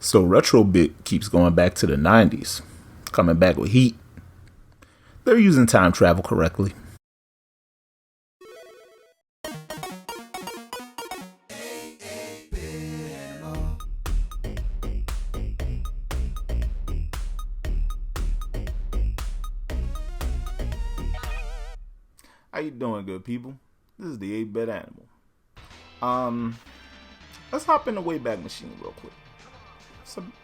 So Retrobit keeps going back to the 90s, coming back with heat. They're using time travel correctly. How you doing, good people? This is the 8-bit animal. Let's hop in the Wayback Machine real quick.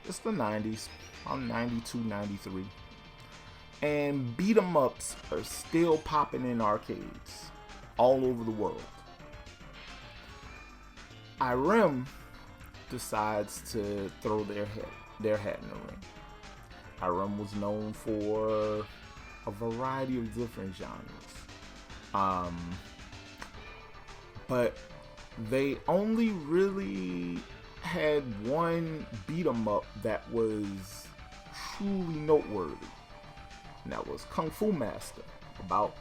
It's the 90s. I'm 92, 93. And beat 'em ups are still popping in arcades all over the world. Irem decides to throw their hat in the ring. Irem was known for a variety of different genres. But they only really had one beat 'em up that was truly noteworthy. And that was Kung Fu Master, about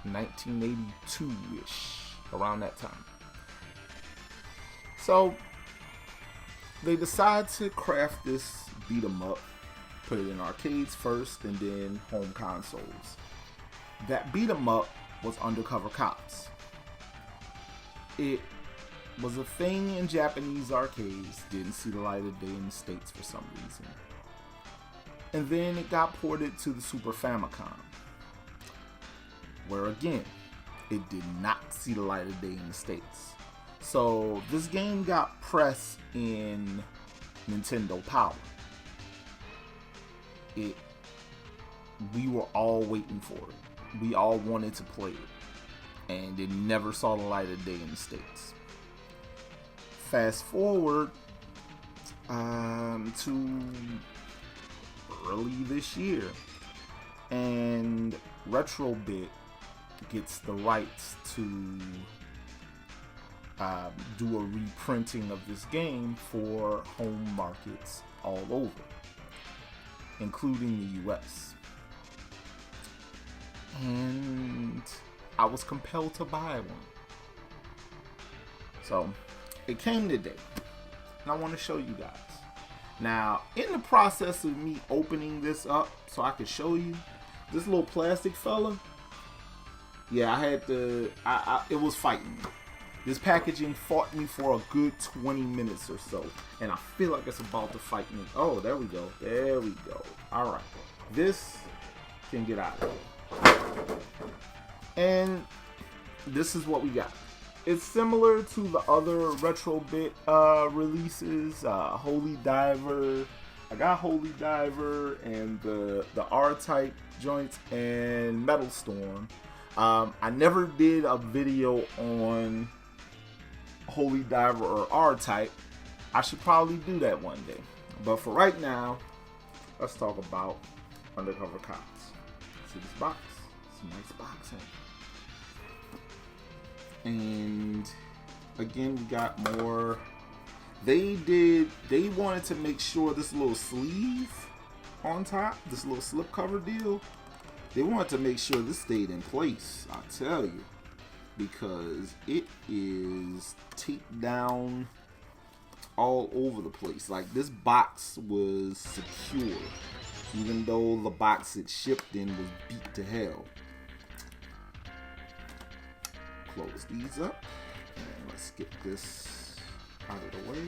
1982-ish, around that time. So they decide to craft this beat 'em up, put it in arcades first and then home consoles. That beat 'em up was Undercover Cops. It was a thing in Japanese arcades, didn't see the light of day in the States for some reason. And then it got ported to the Super Famicom, where again, it did not see the light of day in the States. So this game got pressed in Nintendo Power. We were all waiting for it. We all wanted to play it. And it never saw the light of day in the States. Fast forward to early this year, and Retrobit gets the rights to do a reprinting of this game for home markets all over, including the US. And I was compelled to buy one. So it came today, and I want to show you guys. Now, in the process of me opening this up so I could show you, this little plastic fella, yeah, I had to, it was fighting me. This packaging fought me for a good 20 minutes or so, and I feel like it's about to fight me. Oh, there we go. There we go. All right. This can get out of here. And this is what we got. It's similar to the other Retrobit releases, Holy Diver. I got Holy Diver and the R-Type joints and Metal Storm. I never did a video on Holy Diver or R-Type. I should probably do that one day. But for right now, let's talk about Undercover Cops. See this box? It's a nice box, huh? And again, we got more. They wanted to make sure this little sleeve on top, this little slip cover deal, they wanted to make sure this stayed in place, I tell you, because it is taped down all over the place. Like, this box was secure, even though the box it shipped in was beat to hell. Close these up, and let's get this out of the way.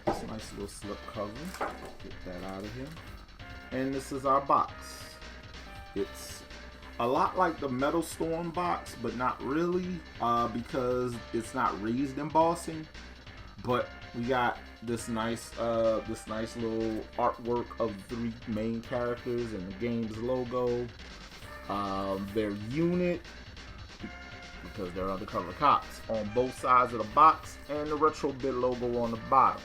This nice little slip cover, get that out of here. And this is our box. It's a lot like the Metal Storm box, but not really, because it's not raised embossing. But we got this nice little artwork of the three main characters and the game's logo, their unit, because they're Undercover Cops, on both sides of the box, and the Retrobit logo on the bottom.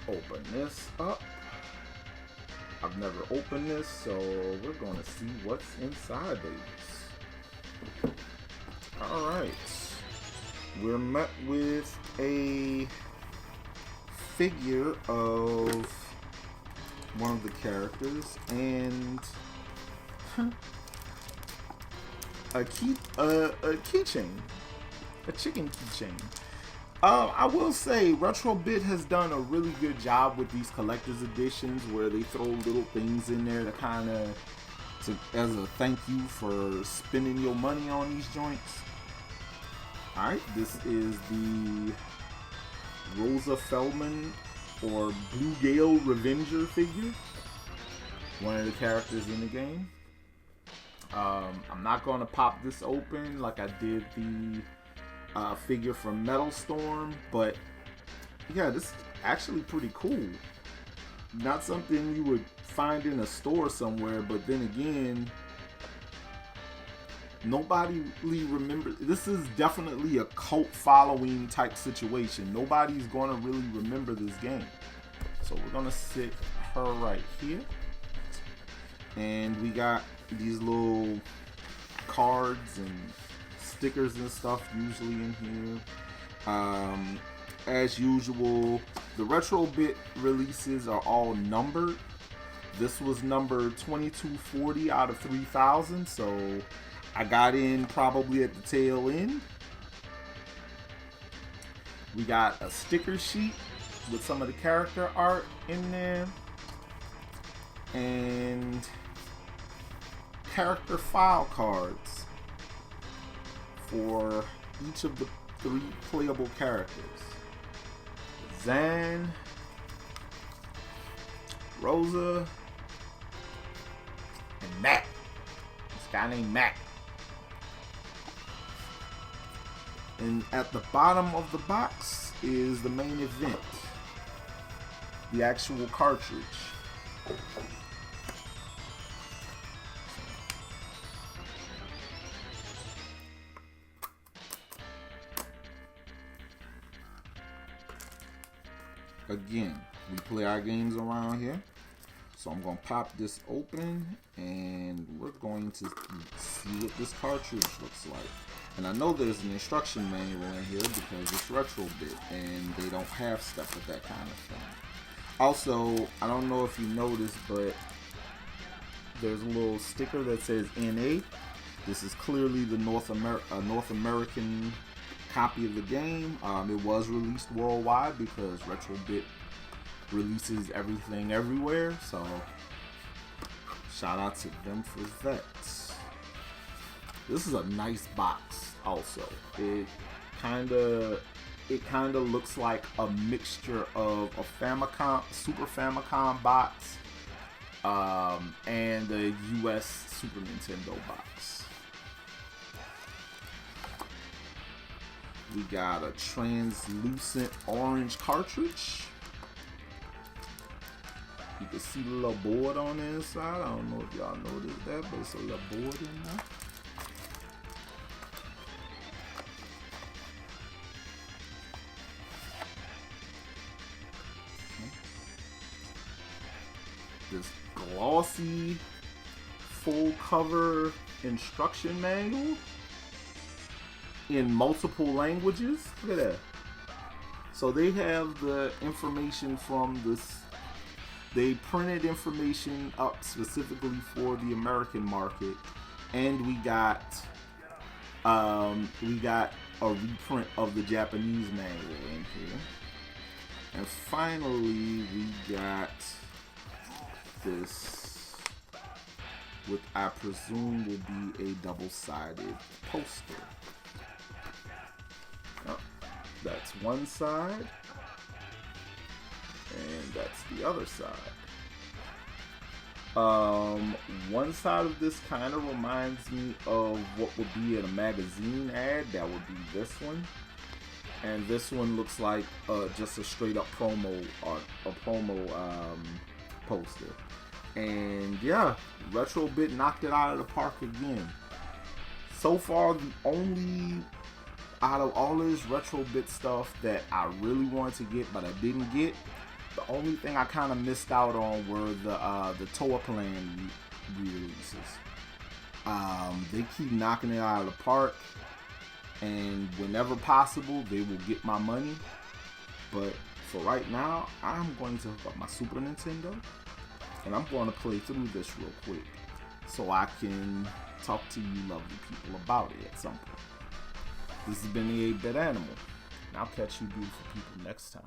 Open this up. I've never opened this, so we're going to see what's inside these. Alright. We're met with a figure of one of the characters, and a keychain, a chicken keychain. I will say Retrobit has done a really good job with these collector's editions where they throw little things in there to kind of as a thank you for spending your money on these joints. Alright, this is the Rosa Feldman or Blue Gale Revenger figure. One of the characters in the game. I'm not going to pop this open like I did the figure from Metal Storm, but yeah, this is actually pretty cool. Not something you would find in a store somewhere, but then again, nobody really remembers. This is definitely a cult following type situation. Nobody's going to really remember this game. So we're going to sit her right here. And we got these little cards and stickers and stuff usually in here. As usual, the Retrobit releases are all numbered. This was number 2240 out of 3000, so I got in probably at the tail end. We got a sticker sheet with some of the character art in there, and character file cards for each of the 3 playable characters. Zan, Rosa, and Matt. This guy named Matt. And at the bottom of the box is the main event, the actual cartridge. Again, we play our games around here. So I'm going to pop this open and we're going to see what this cartridge looks like. And I know there's an instruction manual in here because it's Retrobit and they don't have stuff with that kind of thing. Also, I don't know if you noticed, but there's a little sticker that says NA. This is clearly the North American copy of the game. It was released worldwide because Retrobit releases everything everywhere, so shout out to them for that. This is a nice box also. It kind of looks like a mixture of a Famicom, Super Famicom box and a US Super Nintendo box. We got a translucent orange cartridge. You can see the little board on the inside. I don't know if y'all noticed that, but it's a little board in there. This glossy full cover instruction manual in multiple languages. Look at that. So they have the information from this. They printed information up specifically for the American market, and we got a reprint of the Japanese manual in here. And finally, we got this, what I presume will be a double-sided poster. Oh, that's one side. And that's the other side. One side of this kind of reminds me of what would be in a magazine ad. That would be this one. And this one looks like just a straight up promo or a promo poster. And yeah, Retrobit knocked it out of the park again. So far, the only out of all this Retrobit stuff that I really wanted to get but I didn't get, the only thing I kind of missed out on were the Toa Plan re-releases. They keep knocking it out of the park, and whenever possible, they will get my money. But for right now, I'm going to hook up my Super Nintendo, and I'm going to play through this real quick so I can talk to you lovely people about it at some point. This has been the 8-Bit Animal. And I'll catch you beautiful people next time.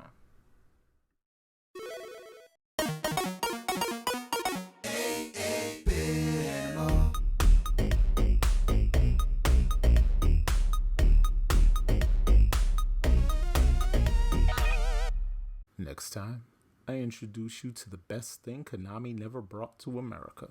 Next time, I introduce you to the best thing Konami never brought to America.